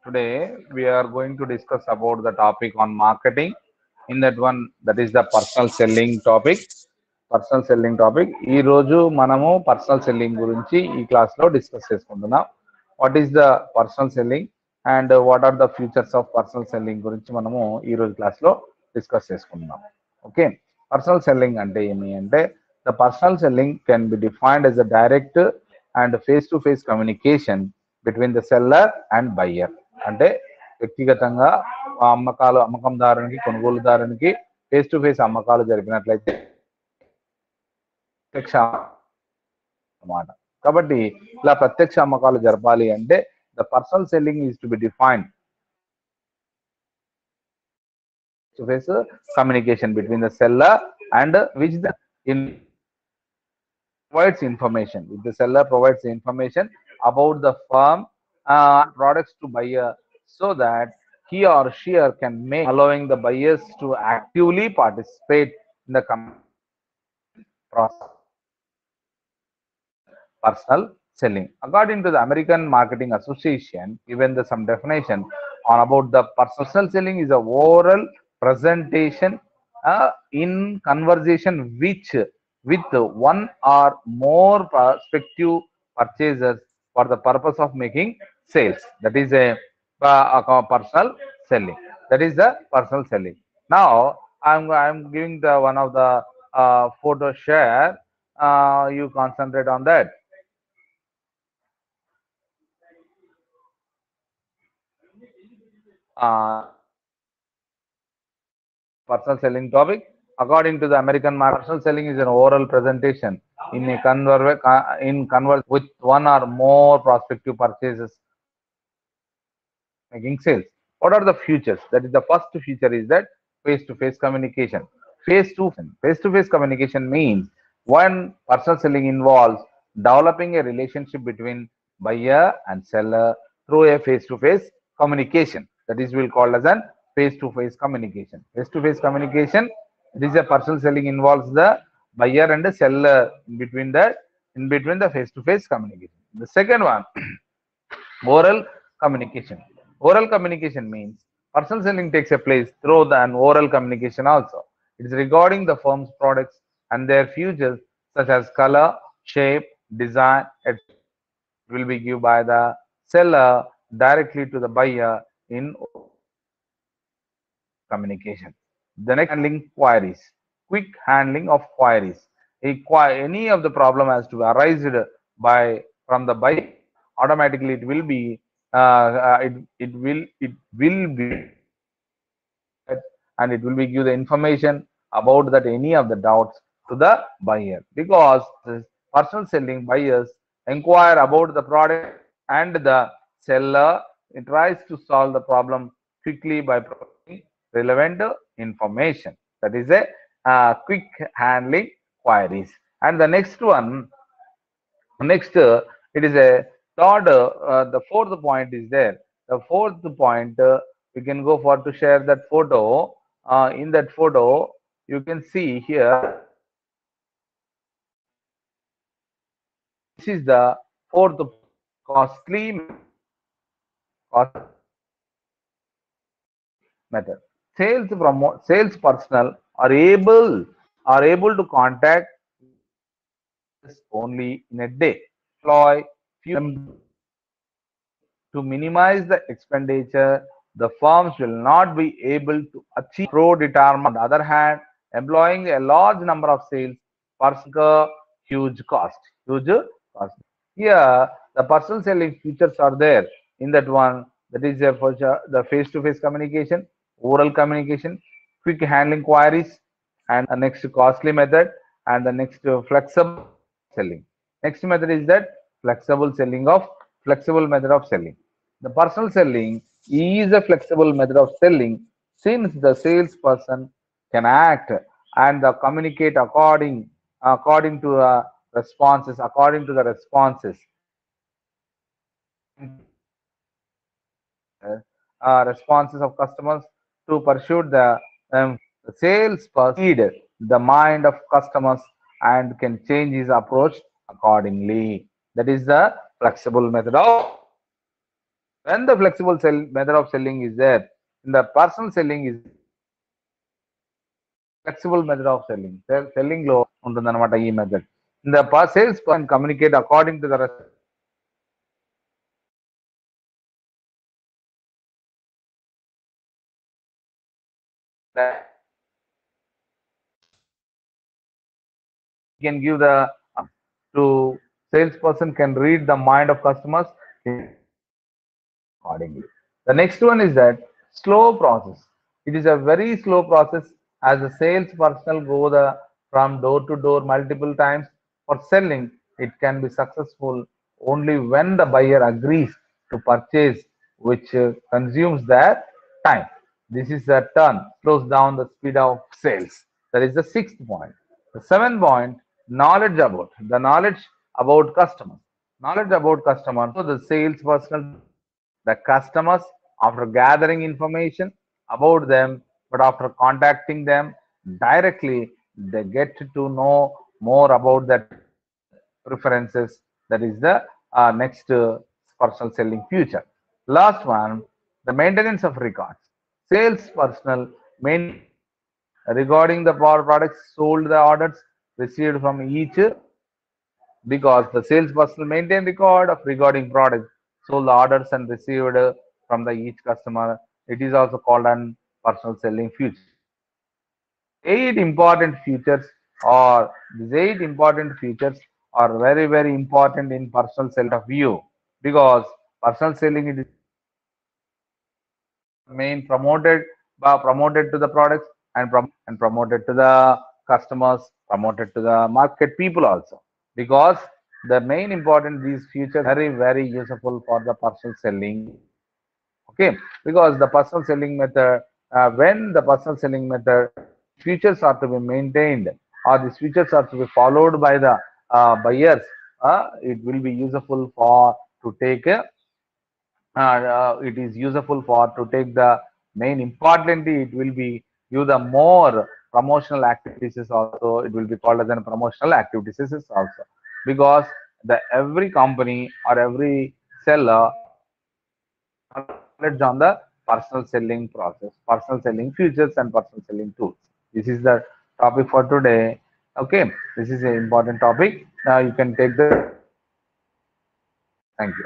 Today we are going to discuss about the topic on marketing. In that one, that is the personal selling topic. Personal selling topic ఈ రోజు మనము personal selling గురించి ఈ class లో discuss చేసుకుంటున్నాం. What is the personal selling and what are the futures of personal selling గురించి మనము ఈ రోజు క్లాస్ లో డిస్కస్ చేసుకుంటున్నాం. ఓకే, పర్సనల్ సెల్లింగ్ అంటే ఏమి అంటే the personal selling can be defined as the direct and face to face communication between the seller and buyer. అంటే వ్యక్తిగతంగా అమ్మకందారునికి కొనుగోలుదారునికి ఫేస్ టు ఫేస్ అమ్మకాలు జరిపినట్లయితే ప్రత్యక్ష అన్నమాట. కాబట్టి ఇలా ప్రత్యక్ష అమ్మకాలు జరపాలి అంటే the personal selling is to be defined to face communication between the seller and which the in provides information. If the seller provides the information about the firm products to buyer, so that he or she can make, allowing the buyers to actively participate in the process. Personal selling. According to the American Marketing Association, given the some definition on about the personal selling is a oral presentation in conversation which with one or more prospective purchasers for the purpose of making sales. That is a personal selling. That is the personal selling. Now I'm giving the one of the photo share. You concentrate on that. Personal selling topic. According to the American market, personal selling is an oral presentation in a converse with one or more prospective purchases making sales. What are the features? That is the first feature is that face-to-face communication. Face-to-face communication means when personal selling involves developing a relationship between buyer and seller through a face-to-face communication. That is will called as an face-to-face communication. Face-to-face communication. This is a personal selling involves the buyer and the seller in between the face-to-face communication. The second one, oral communication. Oral communication means personal selling takes a place through an oral communication also. It is regarding the firm's products and their features such as color, shape, design, etc. Will be given by the seller directly to the buyer in communication. The next, handling queries. Quick handling of queries. Any of the problem has to arise by from the buyer, automatically it will be it will be, and it will be give the information about that any of the doubts to the buyer, because this personal selling buyers inquire about the product and the seller tries to solve the problem quickly by providing relevant information. That is a quick handling queries. And the next one, next it is a third, the fourth point is there. The fourth point, we can go for to share that photo. In that photo you can see here, this is the fourth costly cost method. Sales personnel are able to contact only in a day. Employ few to minimize the expenditure. The firms will not be able to achieve pro-determined. On the other hand, employing a large number of sales personnel huge cost. Huge cost. Here, the personal selling features are there. In that one, that is the face-to-face communication, oral communication, quick handling queries, and the next costly method, and the next flexible selling. Next method is that flexible method of selling. The personal selling is a flexible method of selling since the salesperson can act and communicate according to the responses responses of customers to pursue the salesperson read the mind of customers and can change his approach accordingly. That is the flexible method of When the flexible method of selling is there, in the personal selling is flexible method of selling. Selling లో ఉంటుందన్నమాట ఈ method. In the sales person communicate according to the can give the to salesperson can read the mind of customers accordingly. The next one is that slow process. It is a very slow process as the sales personnel go from door to door multiple times. For selling, it can be successful only when the buyer agrees to purchase, which consumes their time. This is a turn, slows down the speed of sales. That is the sixth point. The seventh point, knowledge about the knowledge about customers. Knowledge about customers. So the sales personnel the customers after gathering information about them, but after contacting them directly, they get to know more about their preferences. That is the next personal selling future. Last one, the maintenance of records. Sales personnel main regarding the products sold, the orders received from each, because the salesperson maintain record of regarding products sold, the orders and received from the each customer. It is also called an personal selling feature. Eight important features or these eight important features are very important in personal selling of view, because personal selling is main promoted to the products and promoted to the customers, promoted to the market people also, because the main important these features very useful for the personal selling. Okay, because the personal selling method, when the personal selling method features are to be maintained or these features are to be followed by the buyers, it will be useful for to take it is useful for to take the main importantly it will be use the more promotional activities is also, it will be called as an promotional activities is also, because the every company or every seller knowledge on the personal selling process, personal selling features and personal selling tools. This is the topic for today. Okay, this is an important topic. Now you can take the, thank you.